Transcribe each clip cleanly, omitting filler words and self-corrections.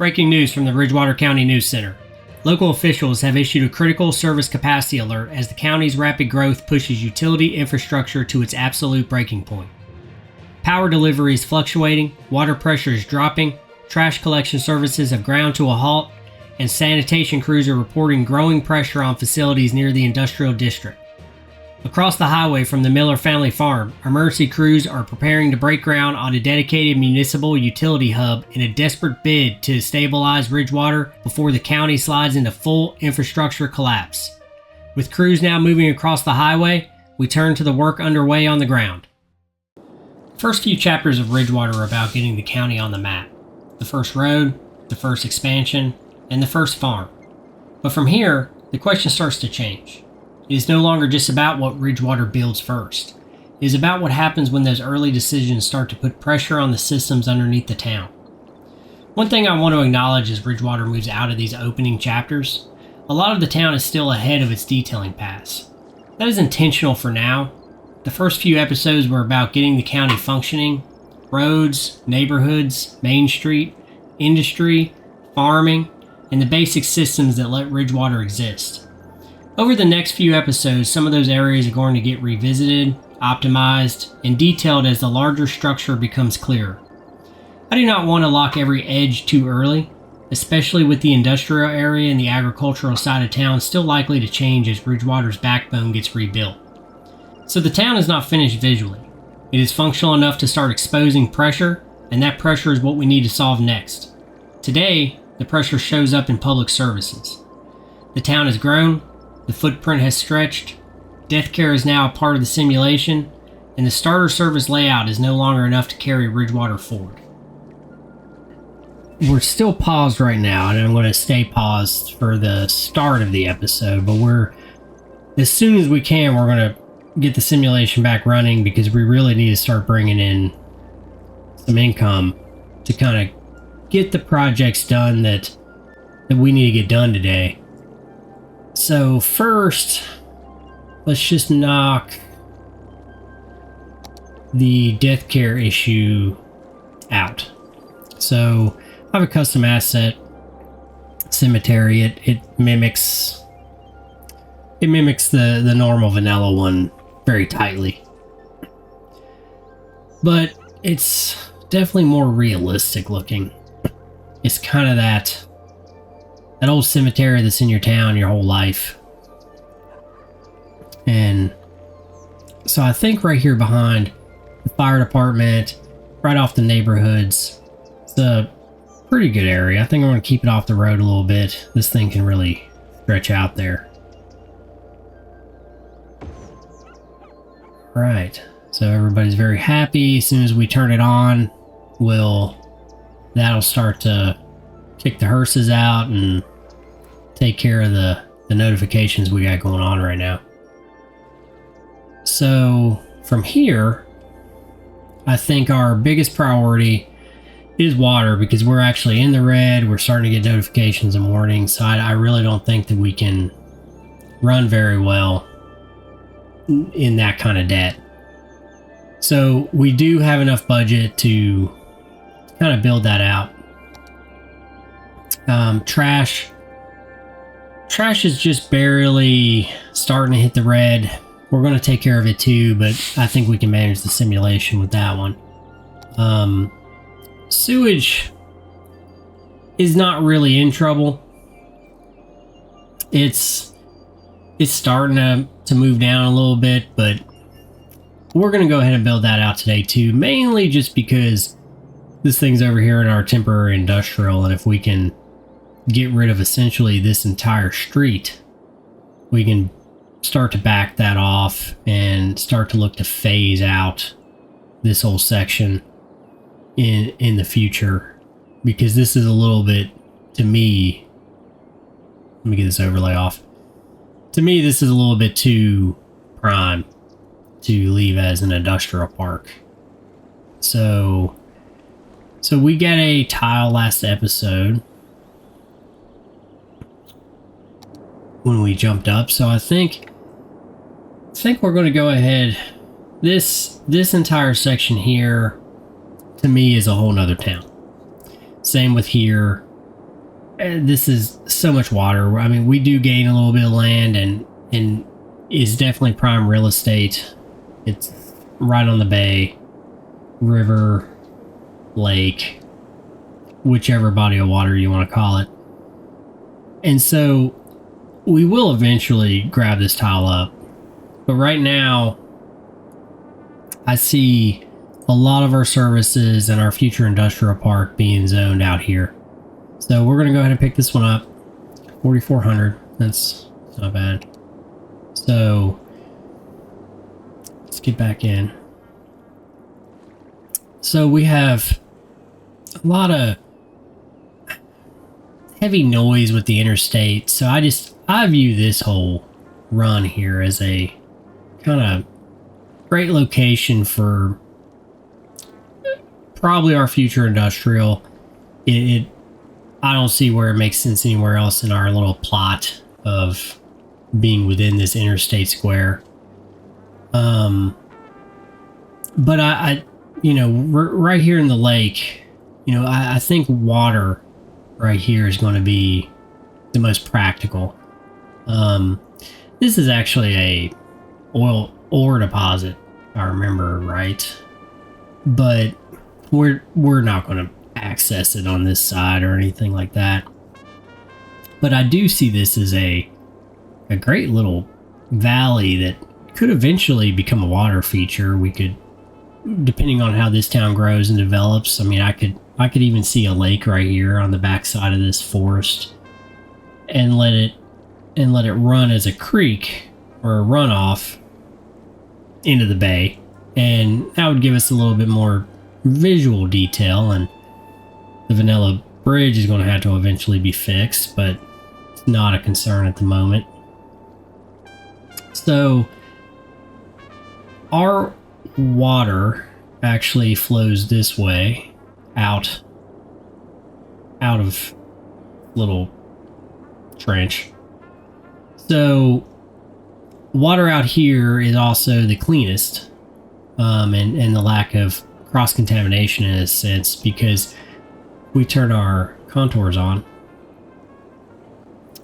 Breaking news from the Ridgewater County News Center. Local officials have issued a critical service capacity alert as the county's rapid growth pushes utility infrastructure to its absolute breaking point. Power delivery is fluctuating, water pressure is dropping, trash collection services have ground to a halt, and sanitation crews are reporting growing pressure on facilities near the industrial district. Across the highway from the Miller family farm, emergency crews are preparing to break ground on a dedicated municipal utility hub in a desperate bid to stabilize Ridgewater before the county slides into full infrastructure collapse. With crews now moving across the highway, we turn to the work underway on the ground. The first few chapters of Ridgewater are about getting the county on the map. The first road, the first expansion, and the first farm. But from here, the question starts to change. It is no longer just about what Ridgewater builds first. It is about what happens when those early decisions start to put pressure on the systems underneath the town. One thing I want to acknowledge as Ridgewater moves out of these opening chapters, a lot of the town is still ahead of its detailing paths. That is intentional for now. The first few episodes were about getting the county functioning, roads, neighborhoods, Main Street, industry, farming, and the basic systems that let Ridgewater exist. Over the next few episodes, some of those areas are going to get revisited, optimized, and detailed as the larger structure becomes clearer. I do not want to lock every edge too early, especially with the industrial area and the agricultural side of town still likely to change as Ridgewater's backbone gets rebuilt. So the town is not finished visually. It is functional enough to start exposing pressure, and that pressure is what we need to solve next. Today, the pressure shows up in public services. The town has grown, the footprint has stretched, Deathcare is now a part of the simulation, and the starter service layout is no longer enough to carry Ridgewater forward. We're still paused right now, and I'm going to stay paused for the start of the episode, but as soon as we can, we're going to get the simulation back running because we really need to start bringing in some income to kind of get the projects done that we need to get done today. So first, let's just knock the Deathcare issue out. So I have a custom asset cemetery. It mimics the normal vanilla one very tightly, but it's definitely more realistic looking. It's kind of that old cemetery that's in your town your whole life. And so I think right here behind the fire department, right off the neighborhoods, it's a pretty good area. I think I'm going to keep it off the road a little bit. This thing can really stretch out there. Right, so everybody's very happy. As soon as we turn it on, that'll start to kick the hearses out and take care of the notifications we got going on right now. So from here, I think our biggest priority is water because we're actually in the red. We're starting to get notifications and warnings. So I really don't think that we can run very well in that kind of debt. So we do have enough budget to kind of build that out. Trash is just barely starting to hit the red. We're going to take care of it too, but I think we can manage the simulation with that one. Sewage is not really in trouble. It's starting to move down a little bit, but we're going to go ahead and build that out today too, mainly just because this thing's over here in our temporary industrial, and if we can get rid of essentially this entire street, we can start to back that off and start to look to phase out this whole section in the future, because this is a little bit, to me, let me get this overlay off. To me, this is a little bit too prime to leave as an industrial park. So we got a tile last episode when we jumped up. So I think we're going to go ahead. This entire section here, to me, is a whole nother town. Same with here. this is so much water. I mean, we do gain a little bit of land, and is definitely prime real estate. It's right on the bay, river, lake, whichever body of water you want to call it. And so we will eventually grab this tile up. But right now, I see a lot of our services and our future industrial park being zoned out here. So we're going to go ahead and pick this one up. 4,400. That's not bad. So let's get back in. So we have a lot of heavy noise with the interstate. So I view this whole run here as a kind of great location for probably our future industrial. I don't see where it makes sense anywhere else in our little plot of being within this interstate square. But I right here in the lake, I think water right here is going to be the most practical. This is actually a oil ore deposit, if I remember right, but we're not going to access it on this side or anything like that. But I do see this as a great little valley that could eventually become a water feature. We could, depending on how this town grows and develops, I mean, I could even see a lake right here on the backside of this forest and let it run as a creek or a runoff into the bay, and that would give us a little bit more visual detail. And the vanilla bridge is going to have to eventually be fixed, but it's not a concern at the moment. So our water actually flows this way out of little trench. So water out here is also the cleanest, and the lack of cross-contamination in a sense, because we turn our contours on.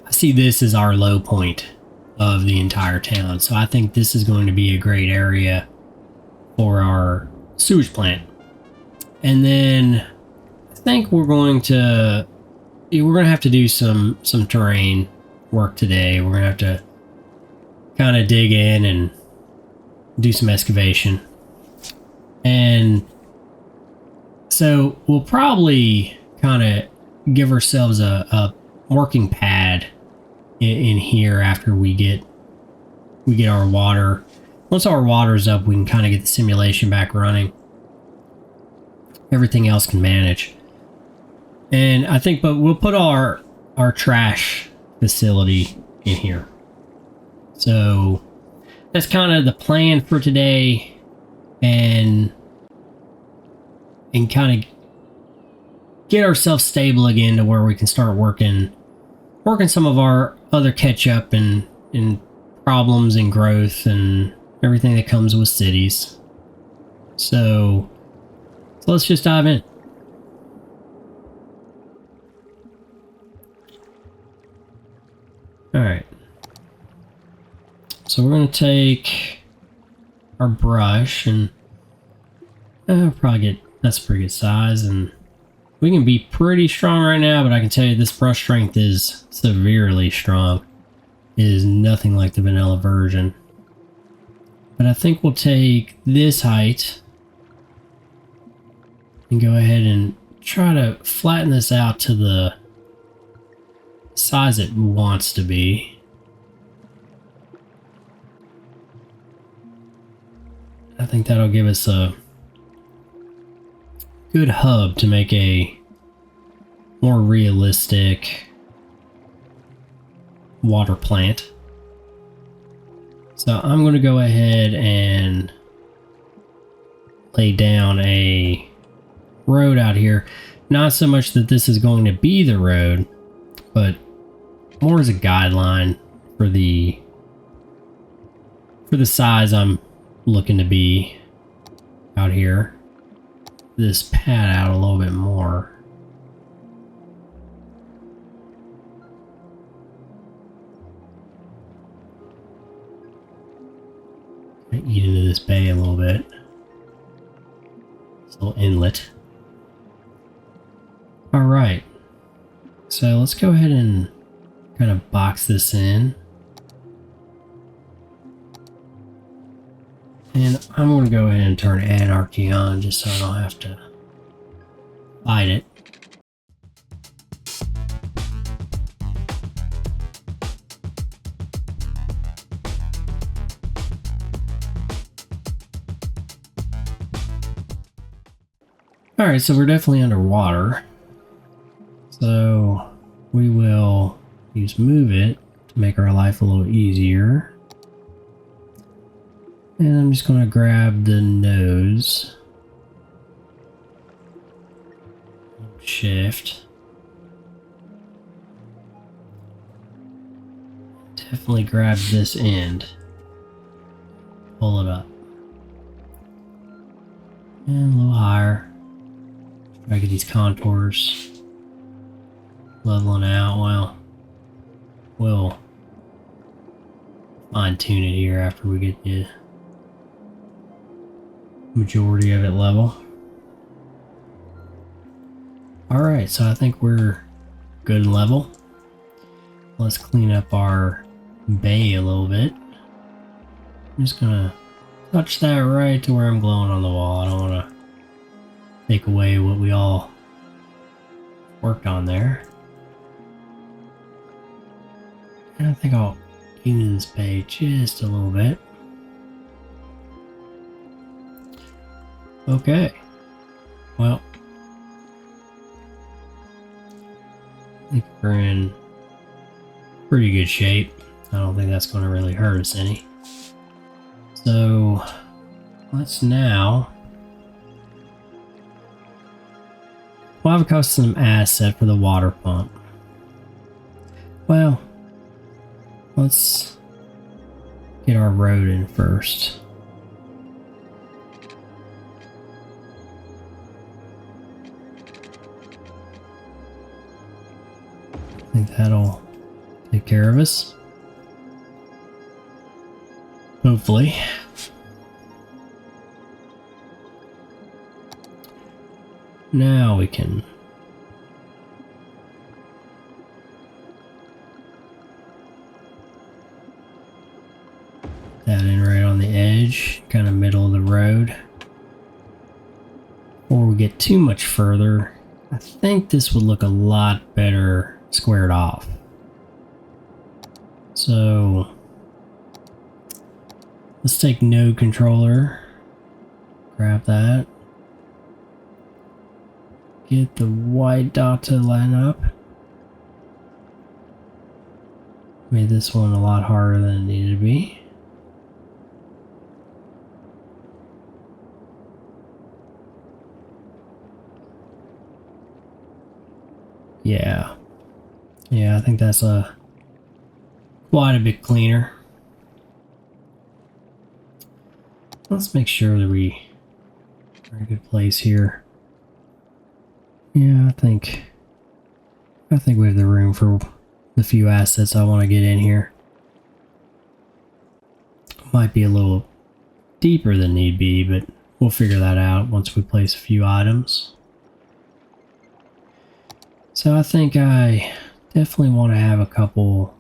I see this as our low point of the entire town. So I think this is going to be a great area for our sewage plant. And then I think we're going to have to do some terrain work today. We're going to have to kind of dig in and do some excavation. And so we'll probably kind of give ourselves a working pad in here after we get our water. Once our water's up, we can kind of get the simulation back running. Everything else can manage. And I think, but we'll put our trash facility in here. So that's kind of the plan for today, and kind of get ourselves stable again to where we can start working some of our other catch up and problems and growth and everything that comes with cities. So let's just dive in. All right. So we're going to take our brush and probably that's a pretty good size, and we can be pretty strong right now, but I can tell you this brush strength is severely strong. It is nothing like the vanilla version. But I think we'll take this height and go ahead and try to flatten this out to the size it wants to be. I think that'll give us a good hub to make a more realistic water plant. So I'm going to go ahead and lay down a road out here. Not so much that this is going to be the road, but more as a guideline for the size I'm looking to be out here. This pad out a little bit more. this bay a little bit. This little inlet. Alright. So let's go ahead and kind of box this in. And I'm going to go ahead and turn anarchy on just so I don't have to fight it. Alright, so we're definitely underwater. So we will use move it to make our life a little easier. And I'm just going to grab the nose. Shift. Definitely grab this end. Pull it up. And a little higher. Try to get these contours leveling out. Well, we'll fine tune it here after we get the majority of it level. Alright, so I think we're good and level. Let's clean up our bay a little bit. I'm just gonna touch that right to where I'm glowing on the wall. I don't want to take away what we all worked on there. And I think I'll even this bay just a little bit. Okay. Well, I think we're in pretty good shape. I don't think that's going to really hurt us any. So let's now, we'll have a custom asset for the water pump. Well, let's get our road in first. I think that'll take care of us. Hopefully. Now we can put that in right on the edge, kind of middle of the road. Before we get too much further, I think this would look a lot better squared off. So let's take node controller, grab that, get the white dot to line up. Made this one a lot harder than it needed to be. Yeah. Yeah, I think that's quite a bit cleaner. Let's make sure that we are in a good place here. Yeah, I think we have the room for the few assets I want to get in here. Might be a little deeper than need be, but we'll figure that out once we place a few items. So I think I definitely want to have a couple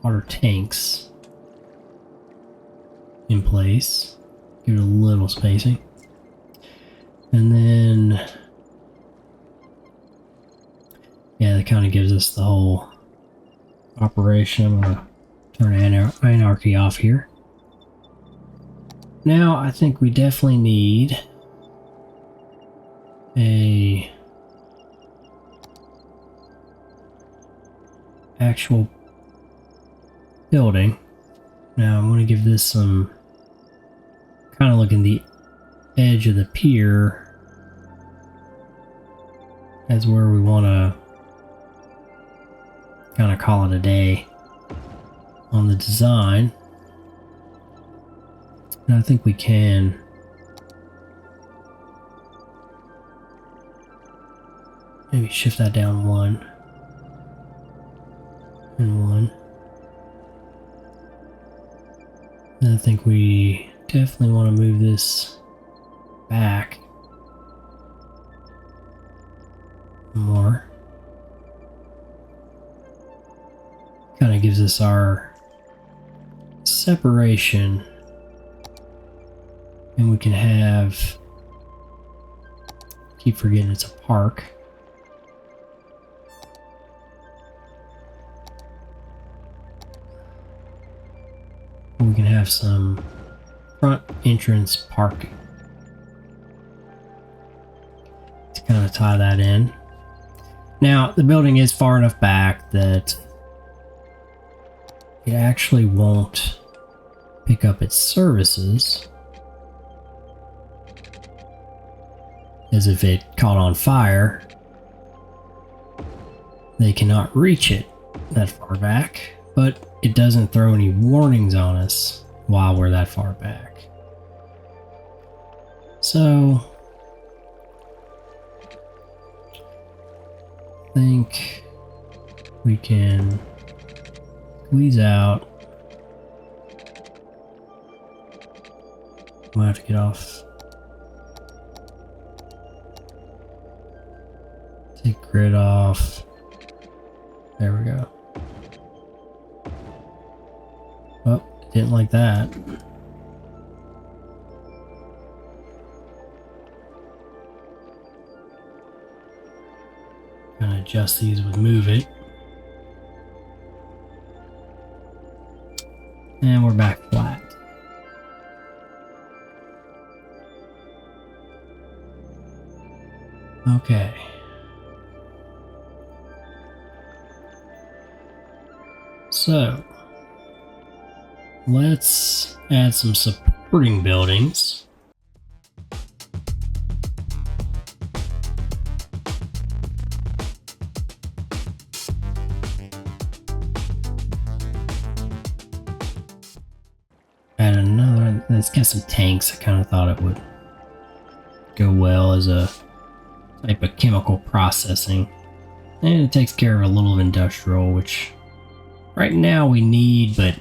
water tanks in place. Give it a little spacing. And then, yeah, that kind of gives us the whole operation. I'm going to turn anarchy off here. Now I think we definitely need a actual building. Now I'm going to give this some kind of looking the edge of the pier as where we want to kind of call it a day on the design. And I think we can maybe shift that down one and one. And I think we definitely want to move this back more. Kind of gives us our separation, and we can have, keep forgetting it's a park. We can have some front entrance parking to kind of tie that in. Now, the building is far enough back that it actually won't pick up its services, as if it caught on fire, they cannot reach it that far back, but it doesn't throw any warnings on us while we're that far back. So I think we can squeeze out. Might have to get off. Take grid off. There we go. Oh, didn't like that. Gonna adjust these with move it. And we're back flat. Okay. So, let's add some supporting buildings. Add another, let's get some tanks. I kind of thought it would go well as a type of chemical processing. And it takes care of a little industrial, which right now we need, but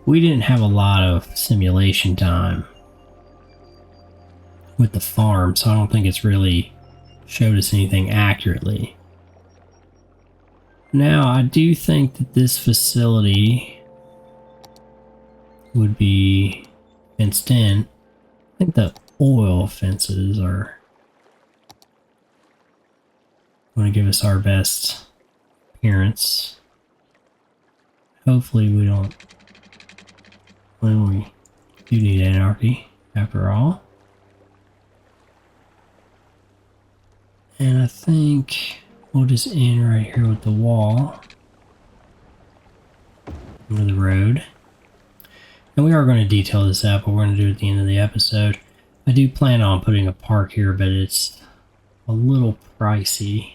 we didn't have a lot of simulation time with the farm, so I don't think it's really showed us anything accurately. Now, I do think that this facility would be fenced in. I think the oil fences are going to give us our best appearance. Hopefully we don't, when we do need anarchy after all. And I think we'll just end right here with the wall under the road. And we are going to detail this out, but we're going to do it at the end of the episode. I do plan on putting a park here, but it's a little pricey.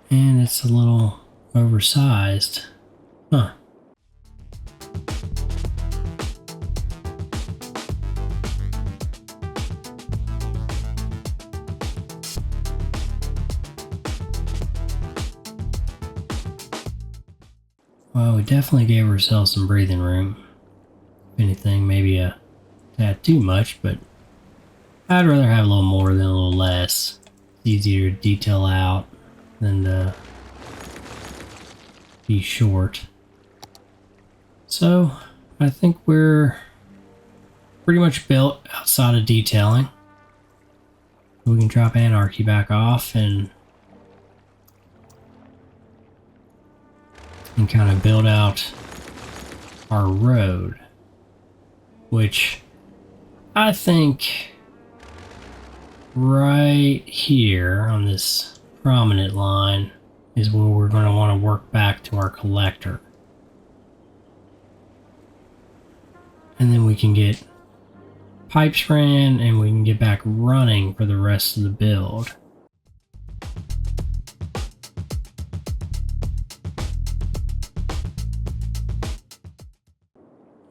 And it's a little oversized. Huh. Well, we definitely gave ourselves some breathing room. If anything, maybe a tad too much, but I'd rather have a little more than a little less. It's easier to detail out than to be short. So, I think we're pretty much built outside of detailing. We can drop anarchy back off and kind of build out our road, which I think right here on this prominent line is where we're going to want to work back to our collector. And then we can get pipes ran and we can get back running for the rest of the build.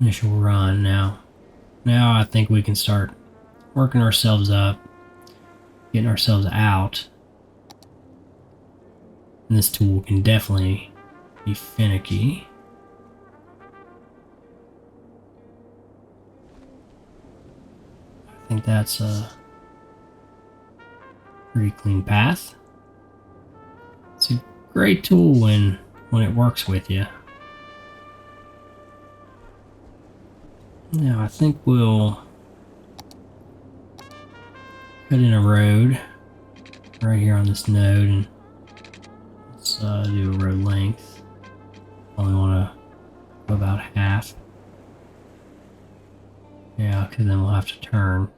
Initial run now. Now I think we can start working ourselves up, getting ourselves out. And this tool can definitely be finicky. think that's a pretty clean path. It's a great tool when it works with you. Now I think we'll cut in a road right here on this node, and let's do a road length. Only want to go about half. Yeah, because then we'll have to turn.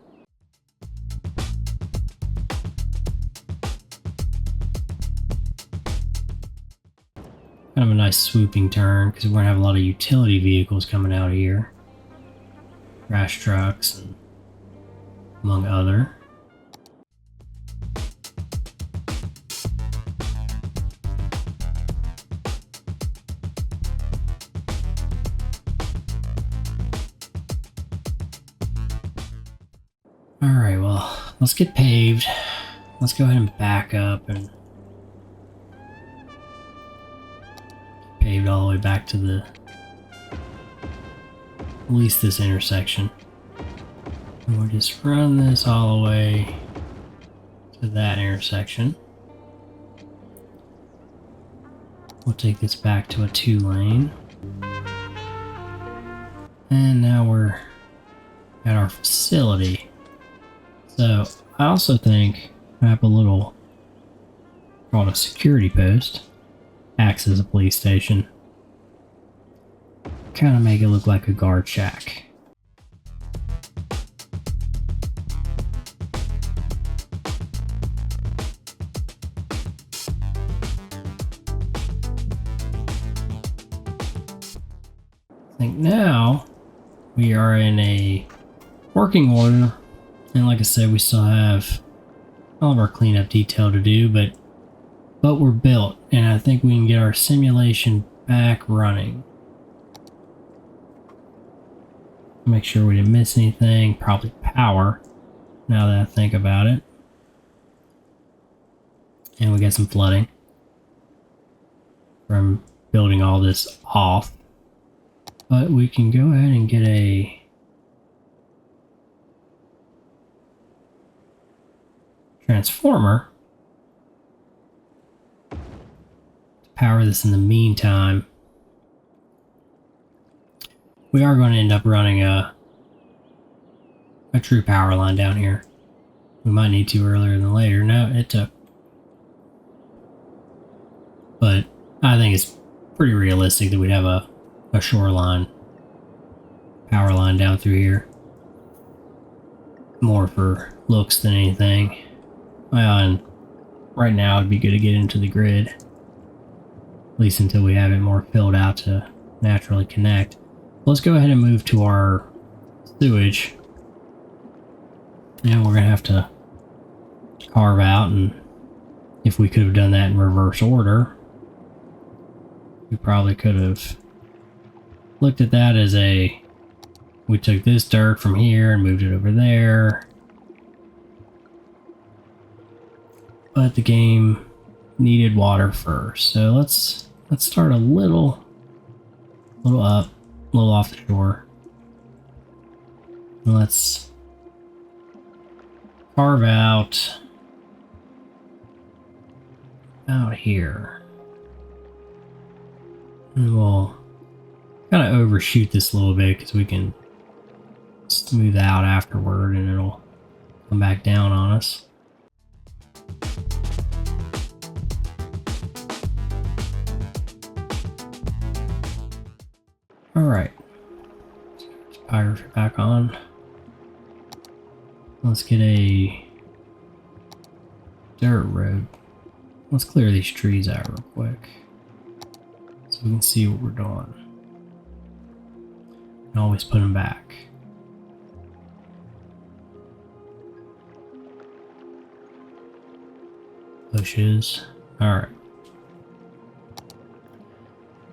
Kind of a nice swooping turn because we're going to have a lot of utility vehicles coming out of here. Trash trucks, and among other. Alright, well, let's get paved. Let's go ahead and back up and paved all the way back to the, at least this intersection. And we'll just run this all the way to that intersection. We'll take this back to a 2-lane. And now we're at our facility. So I also think I have a little called a security post. Acts as a police station. Kind of make it look like a guard shack. I think now we are in a working order, and like I said, we still have all of our cleanup detail to do, but we're built, and I think we can get our simulation back running. Make sure we didn't miss anything. Probably power, now that I think about it. And we got some flooding from building all this off. But we can go ahead and get a transformer to power this in the meantime. We are going to end up running a true power line down here. We might need to earlier than later. No, it took. But I think it's pretty realistic that we'd have a shoreline power line down through here. More for looks than anything. Well, and right now it'd be good to get into the grid. At least until we have it more filled out to naturally connect. Let's go ahead and move to our sewage. And we're going to have to carve out, and if we could have done that in reverse order, we probably could have looked at that as we took this dirt from here and moved it over there. But the game needed water first. So let's start a little up, a little off the shore. And let's carve out here. And we'll kind of overshoot this a little bit because we can smooth out afterward and it'll come back down on us. Alright. Topography back on. Let's get a dirt road. Let's clear these trees out real quick so we can see what we're doing. And always put them back. Bushes. Alright.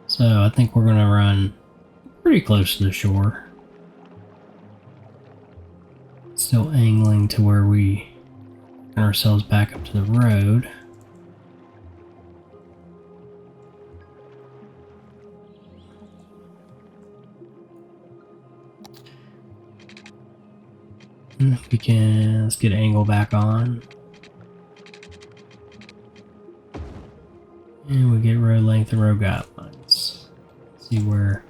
So I think we're going to run pretty close to the shore. Still angling to where we get ourselves back up to the road. Let's get angle back on. And we get road length and road guidelines. See where,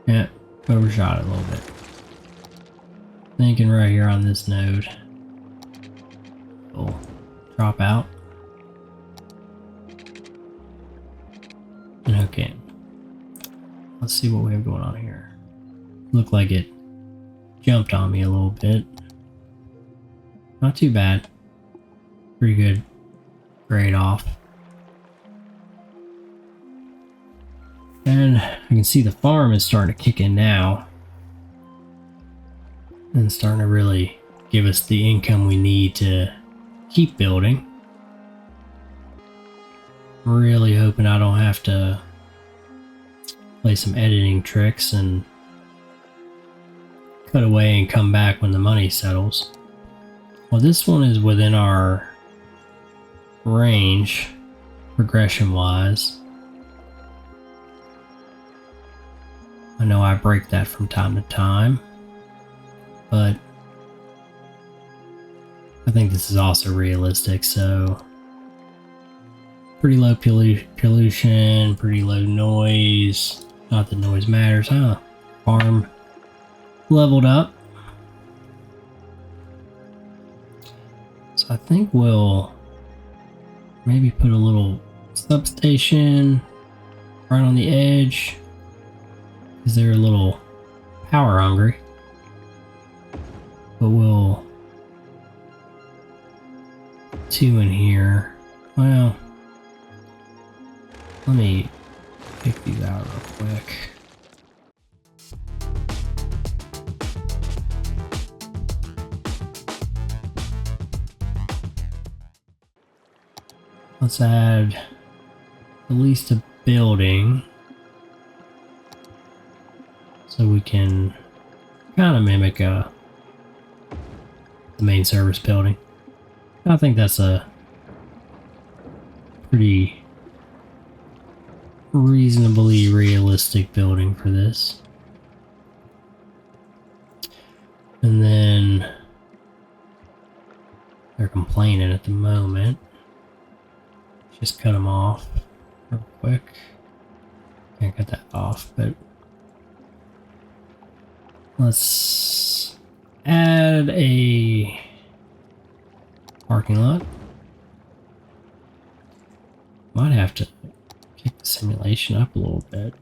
yeah, overshot it a little bit. Thinking right here on this node, we'll drop out. And hook in. Let's see what we have going on here. Looked like it jumped on me a little bit. Not too bad. Pretty good grade off. And I can see the farm is starting to kick in now. And starting to really give us the income we need to keep building. Really hoping I don't have to play some editing tricks and cut away and come back when the money settles. Well, this one is within our range, progression wise. I know I break that from time to time, but I think this is also realistic, so pretty low pollution, pretty low noise. Not that noise matters, huh? Farm leveled up. So I think we'll maybe put a little substation right on the edge, because they're a little power hungry. But we'll two in here. Well, let me pick these out real quick. Let's add at least a building so we can kind of mimic the main service building. I think that's a pretty reasonably realistic building for this. And then they're complaining at the moment. Just cut them off real quick. Can't cut that off, but let's add a parking lot. Might have to kick the simulation up a little bit.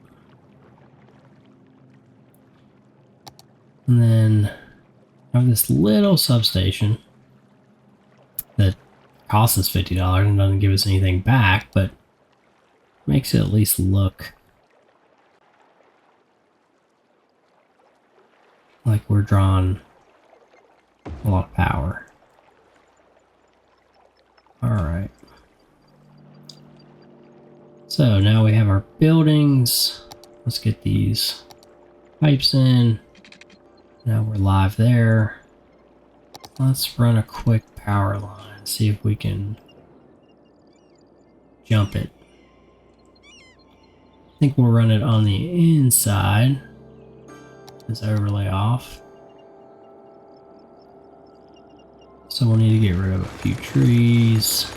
And then I have this little substation that costs us $50 and doesn't give us anything back, but makes it at least look like we're drawing a lot of power. Alright. So now we have our buildings. Let's get these pipes in. Now we're live there. Let's run a quick power line. See if we can jump it. I think we'll run it on the inside. This overlay off. So we'll need to get rid of a few trees.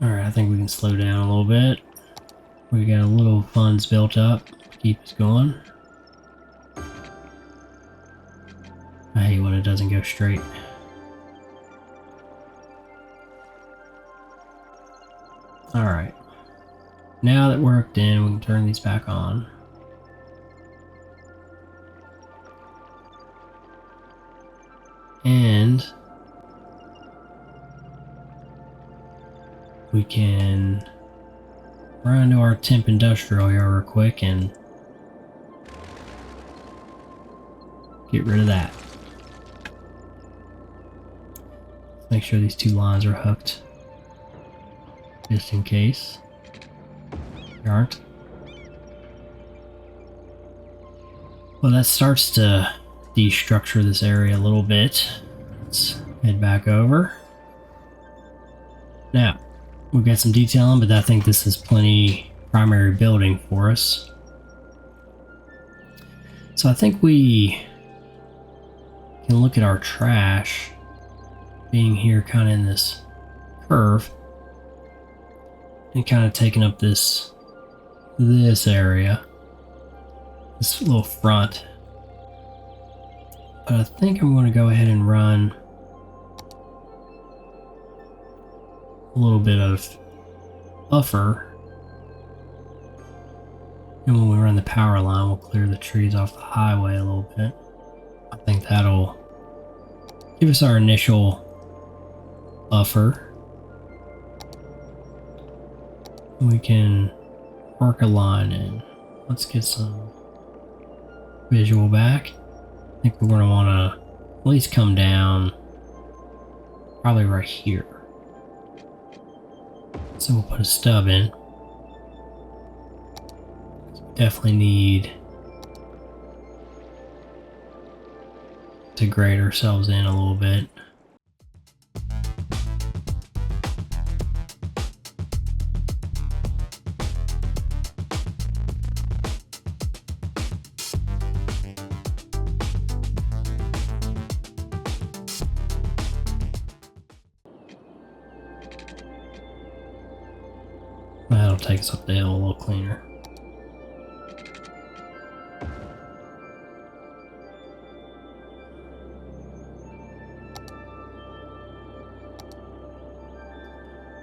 Alright, I think we can slow down a little bit. We got a little funds built up to keep us going. I hate when it doesn't go straight. Alright. Now that we're hooked in, we can turn these back on. And we can run to our temp industrial here real quick and get rid of that. Make sure these two lines are hooked, just in case they aren't. Well, that starts to destructure this area a little bit. Let's head back over. Now, We've got some detailing, but I think this is plenty primary building for us. So I think we can look at our trash being here kind of in this curve and kind of taking up this area, this little front. But I think I'm going to go ahead and run a little bit of buffer, and when we run the power line, we'll clear the trees off the highway a little bit. I think that'll give us our initial buffer. We can work a line in. Let's get some visual back. I think we're going to want to at least come down probably right here. So we'll put a stub in. Definitely need to grade ourselves in a little bit. That'll take us up the hill a little cleaner.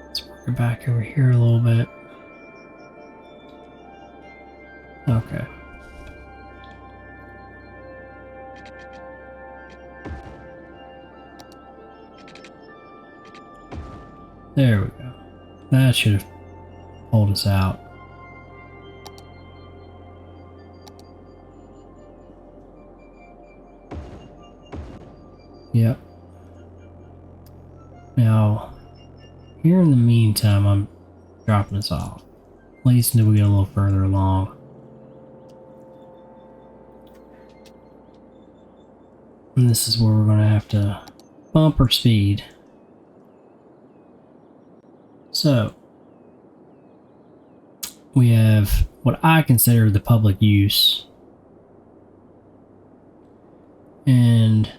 Let's work it back over here a little bit. Okay. There we go. That should have pulled us out. Yep. Now, here in the meantime, I'm dropping us off. At least until we get a little further along. And this is where we're going to have to bump our speed. So, we have what I consider the public use. And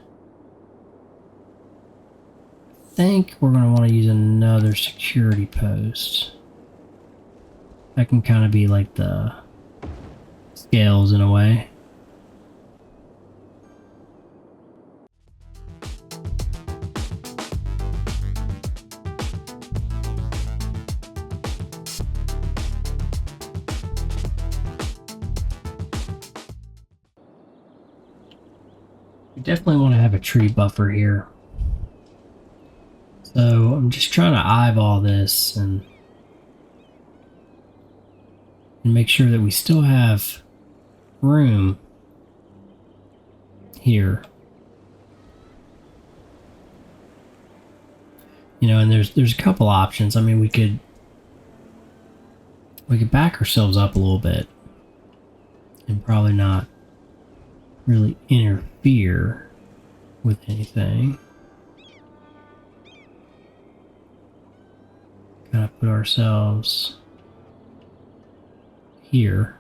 I think we're going to want to use another security post. That can kind of be like the scales in a way. We definitely want to have a tree buffer here. So I'm just trying to eyeball this and make sure that we still have room here. You know, and there's a couple options. I mean, we could back ourselves up a little bit and probably not really interfere with anything. Kind of put ourselves here.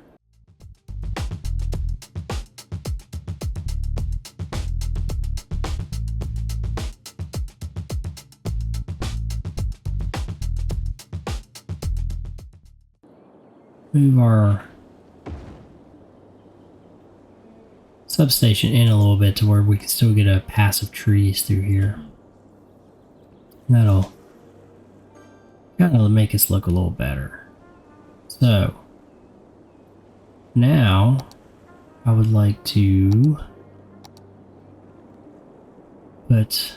Move our substation in a little bit to where we can still get a pass of trees through here. And that'll kind of make us look a little better. So now I would like to put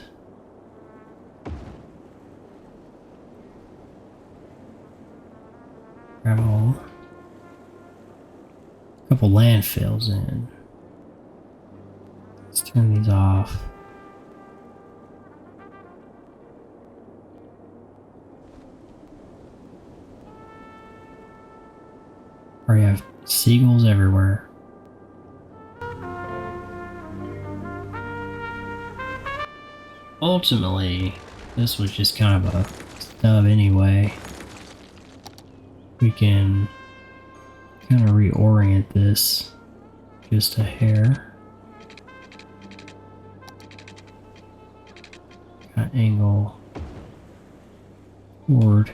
a couple landfills in. Let's turn these off. Or you have seagulls everywhere. Ultimately, this was just kind of a stub anyway. we can kind of reorient this just a hair. Kind of angle forward.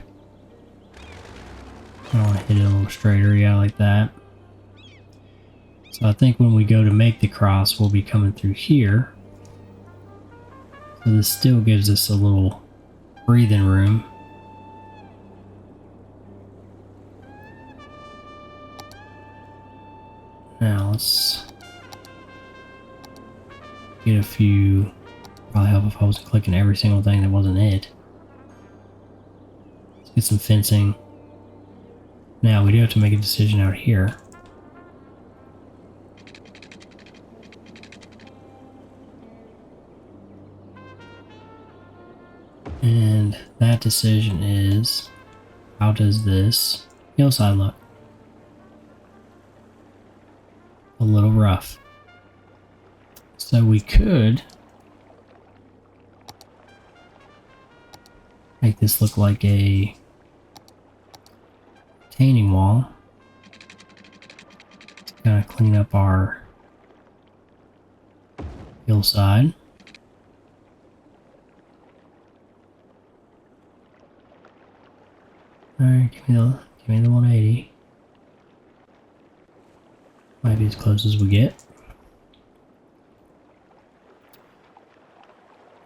I want to hit it a little straighter, yeah, like that. So I think when we go to make the cross, we'll be coming through here. So this still gives us a little breathing room. Now let's get a few, probably help if I wasn't clicking every single thing that wasn't it. Let's get some fencing. Now we do have to make a decision out here. And that decision is, how does this hillside look? A little rough. So we could make this look like a retaining wall. Kind of clean up our hillside. Alright, give me the 180. Might be as close as we get.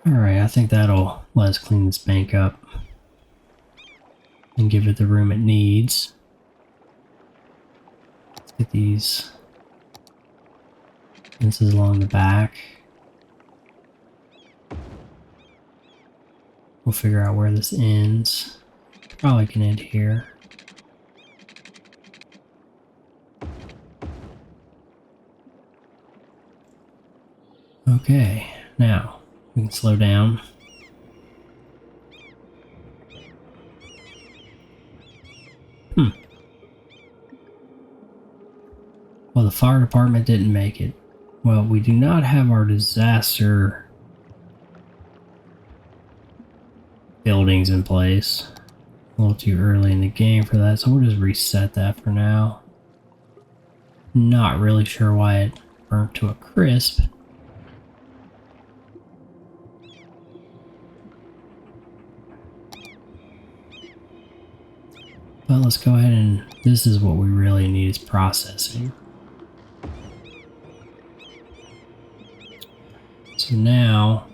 Alright, I think that'll let us clean this bank up and give it the room it needs. Let's get these fences along the back. We'll figure out where this ends. Probably can end here. Okay, now we can slow down. Well, the fire department didn't make it. Well, we do not have our disaster buildings in place. A little too early in the game for that, so we'll just reset that for now. Not really sure why it burnt to a crisp. But let's go ahead and, this is what we really need, is processing. So now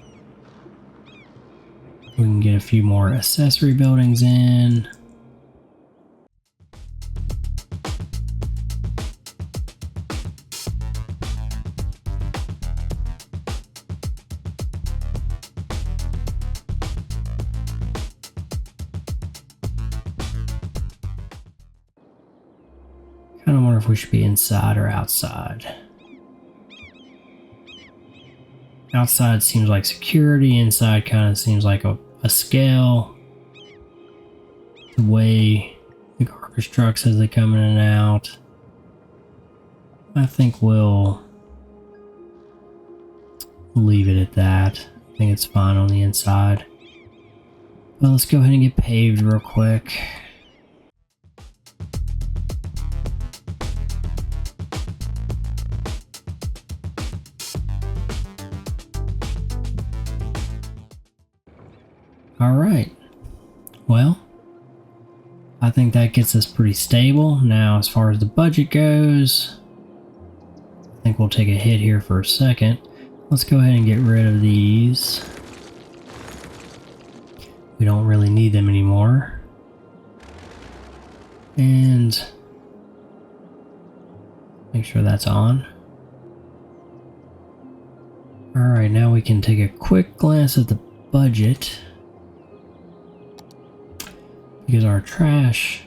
we can get a few more accessory buildings in. Kind of wonder if we should be inside or outside. Outside seems like security, inside kind of seems like a scale. The way the garbage trucks as they come in and out. I think we'll leave it at that. I think it's fine on the inside. Well, let's go ahead and get paved real quick. Alright, well, I think that gets us pretty stable. Now, as far as the budget goes, I think we'll take a hit here for a second. Let's go ahead and get rid of these. We don't really need them anymore. And make sure that's on. Alright, now we can take a quick glance at the budget. Because our trash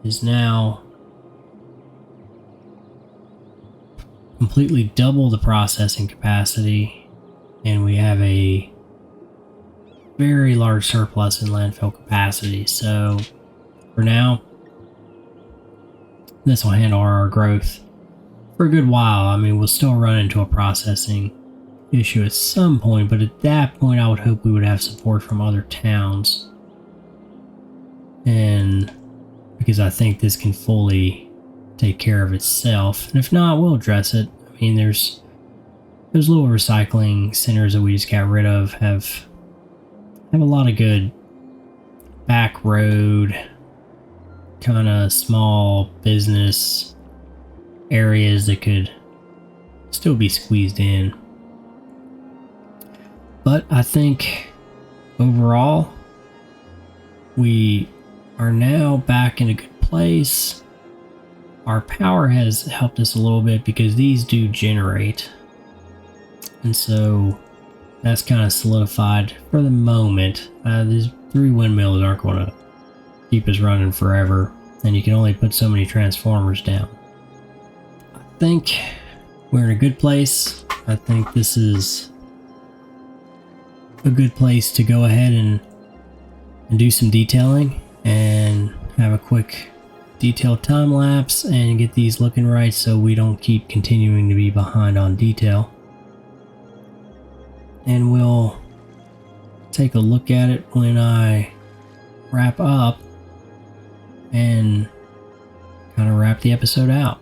is now completely double the processing capacity, and we have a very large surplus in landfill capacity. So for now, this will handle our growth for a good while. I mean, we'll still run into a processing issue at some point, but at that point I would hope we would have support from other towns and because I think this can fully take care of itself. And if not, we'll address it. I mean, there's those little recycling centers that we just got rid of have a lot of good back road kind of small business areas that could still be squeezed in. But I think overall we are now back in a good place. Our power has helped us a little bit because these do generate, and so that's kind of solidified for the moment. These 3 windmills aren't going to keep us running forever, and you can only put so many transformers down. I think we're in a good place. I think this is a good place to go ahead and do some detailing and have a quick detailed time lapse and get these looking right so we don't keep continuing to be behind on detail. And we'll take a look at it when I wrap up and kind of wrap the episode out.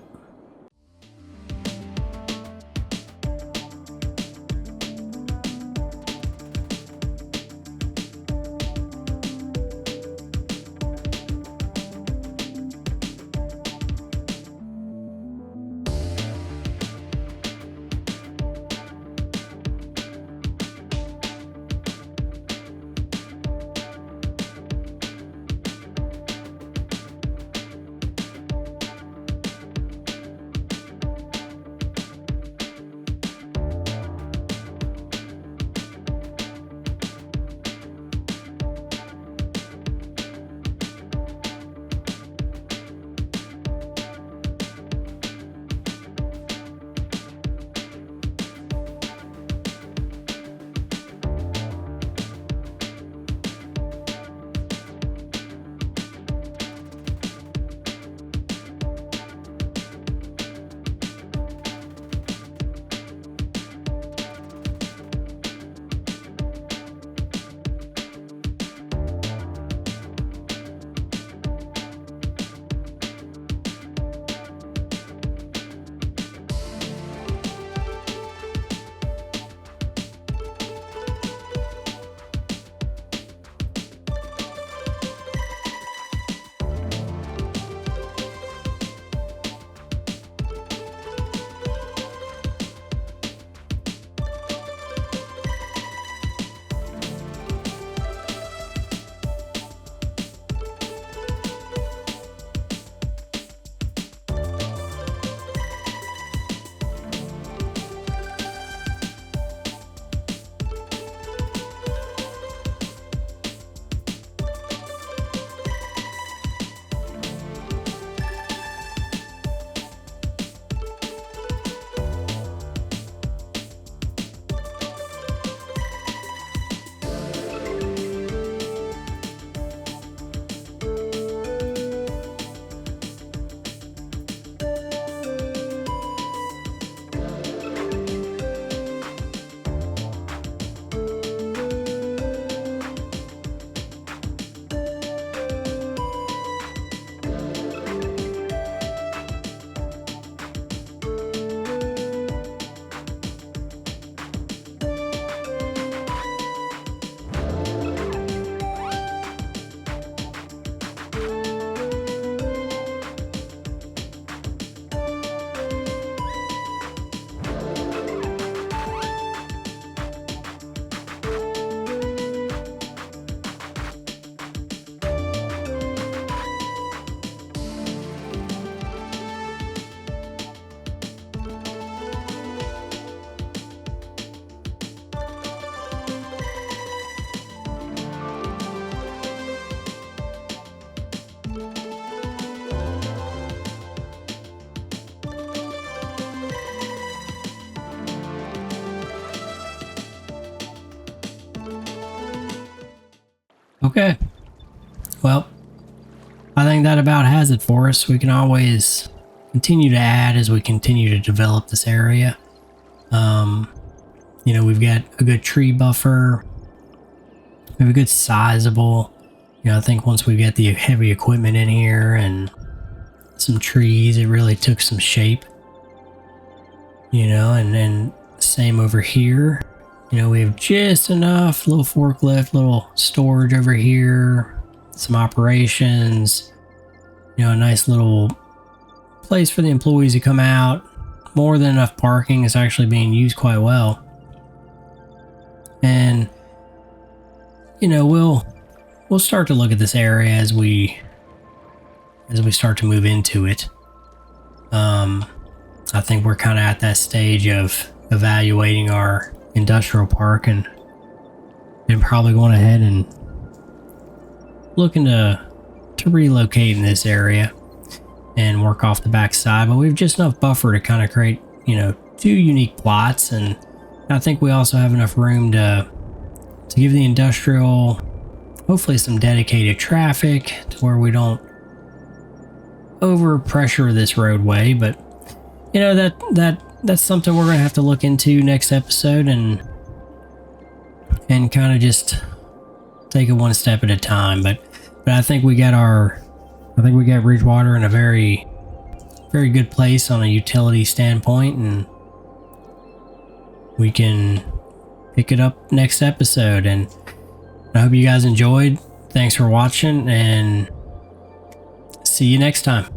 Okay. Well, I think that about has it for us. We can always continue to add as we continue to develop this area. We've got a good tree buffer. We have a good sizable, I think once we get the heavy equipment in here and some trees, it really took some shape. And then same over here. We have just enough little forklift, little storage over here, some operations, a nice little place for the employees to come out. More than enough parking. Is actually being used quite well. And we'll start to look at this area as we start to move into it. I think we're kind of at that stage of evaluating our industrial park and probably going ahead and looking to relocate in this area and work off the backside. But we have just enough buffer to kind of create, 2 unique plots, and I think we also have enough room to give the industrial hopefully some dedicated traffic to where we don't over pressure this roadway. But that's something we're gonna have to look into next episode and kind of just take it one step at a time. But I think we got Ridgewater in a very, very good place on a utility standpoint, and we can pick it up next episode. And I hope you guys enjoyed. Thanks for watching, and see you next time.